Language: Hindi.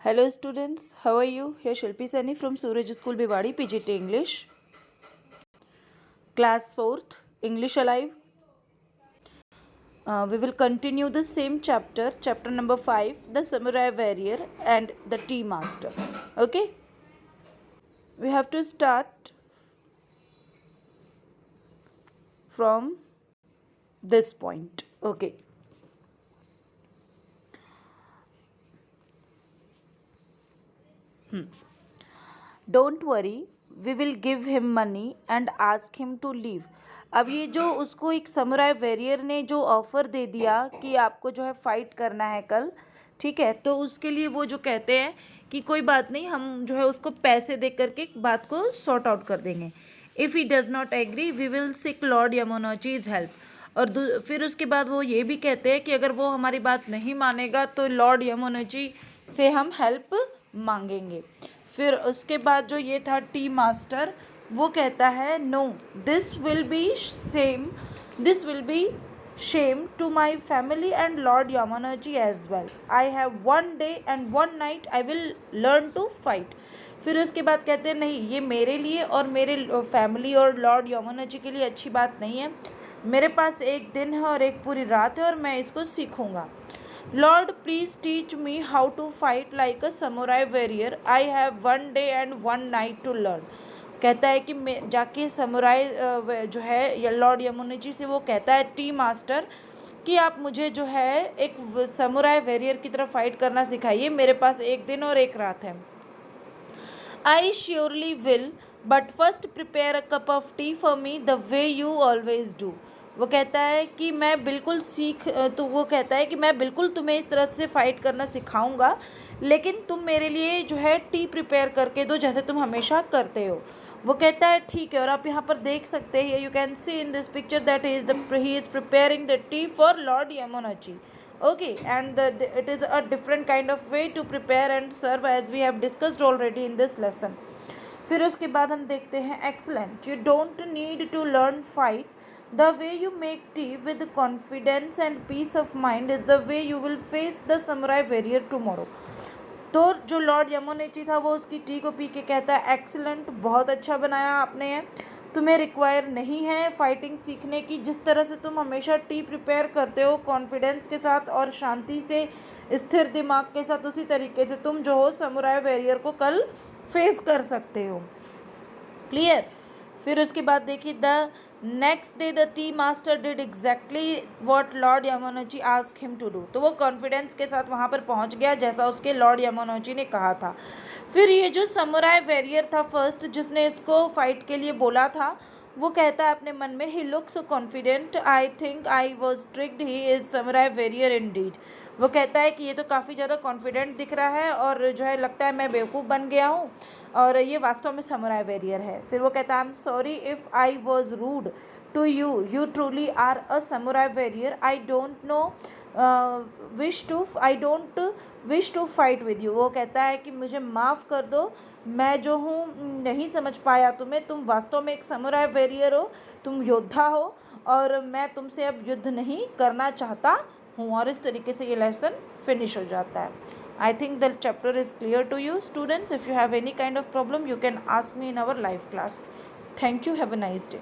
Hello students, how are you? Here Shilpi Sani from Suraj School Bhiwadi, PGT English. Class 4th, English Alive. We will continue the same chapter, chapter number 5, the Samurai Warrior and the Tea Master. Okay? We have to start from this point. Okay. Don't worry we will give him money and ask him to leave. अब ये जो उसको एक समुराई वेरियर ने जो ऑफ़र दे दिया कि आपको जो है फ़ाइट करना है कल, ठीक है, तो उसके लिए वो जो कहते हैं कि कोई बात नहीं, हम जो है उसको पैसे दे करके बात को सॉर्ट आउट कर देंगे. If he does not agree we will seek lord Yamanouchi's help. और फिर उसके बाद वो ये भी कहते हैं कि अगर वो हमारी बात नहीं मानेगा तो लॉर्ड यामानोची से हम हेल्प मांगेंगे. फिर उसके बाद जो ये था टी मास्टर, वो कहता है no, this will be shame to my family and lord Yamanouchi as well. I have 1 day and 1 night I will learn to fight. फिर उसके बाद कहते हैं नहीं, ये मेरे लिए और मेरे फैमिली और लॉर्ड यामानोची के लिए अच्छी बात नहीं है. मेरे पास एक दिन है और एक पूरी रात है और मैं इसको सीखूँगा. Lord please teach me how to fight like a samurai warrior. I have 1 day and 1 night to learn. कहता है कि मैं जाके समुराई जो है या लॉर्ड यामानोची से वो कहता है टी मास्टर कि आप मुझे जो है एक समुराई वेरियर की तरह फाइट करना सिखाइए. मेरे पास एक दिन और एक रात है. I surely will, but first prepare a cup of T for me the way you always do. वो कहता है कि मैं बिल्कुल तो वो कहता है कि मैं बिल्कुल तुम्हें इस तरह से फ़ाइट करना सिखाऊंगा, लेकिन तुम मेरे लिए जो है टी प्रिपेयर करके दो जैसे तुम हमेशा करते हो. वो कहता है ठीक है. और आप यहाँ पर देख सकते हैं, you can see in this picture that he is preparing the tea for lord Yamanouchi. Okay, and it is a different kind of way to prepare and serve as we have discussed already in this lesson. फिर उसके बाद हम देखते हैं excellent. You don't need to learn fight. The way you make tea with confidence and peace of mind is the way you will face the samurai warrior tomorrow. तो जो लॉर्ड यामानोची था वो उसकी टी को पी के कहता है एक्सीलेंट, बहुत अच्छा बनाया आपने. तुम्हें रिक्वायर नहीं है फाइटिंग सीखने की. जिस तरह से तुम हमेशा टी प्रिपेयर करते हो कॉन्फिडेंस के साथ और शांति से, स्थिर दिमाग के साथ, उसी तरीके से तुम जो हो समुराई वेरियर को कल फेस कर सकते हो. क्लियर. फिर उसके बाद देखिए the next day the tea master did exactly what lord Yamanouchi ask him to do. तो वो कॉन्फिडेंस के साथ वहाँ पर पहुँच गया जैसा उसके लॉर्ड यामानोची ने कहा था. फिर ये जो समुराई वेरियर था फर्स्ट जिसने इसको फाइट के लिए बोला था, वो कहता है अपने मन में ही looks so confident, I think I was tricked, he is samurai warrior indeed. वो कहता है कि ये तो काफ़ी ज़्यादा कॉन्फिडेंट दिख रहा है और जो है लगता है मैं बेवकूफ़ बन गया हूँ और ये वास्तव में समुराई वेरियर है. फिर वो कहता है I am sorry if I was rude to you, you truly are a samurai warrior. I don't wish to fight with you. वो कहता है कि मुझे माफ़ कर दो, मैं जो हूँ नहीं समझ पाया तुम्हें, तुम वास्तव में एक समुराई वेरियर हो, तुम योद्धा हो और मैं तुमसे अब युद्ध नहीं करना चाहता हूँ. और इस तरीके से ये लेसन फिनिश हो जाता है. I think the chapter is clear to you students. If you have any kind of problem, you can ask me in our live class. Thank you. Have a nice day.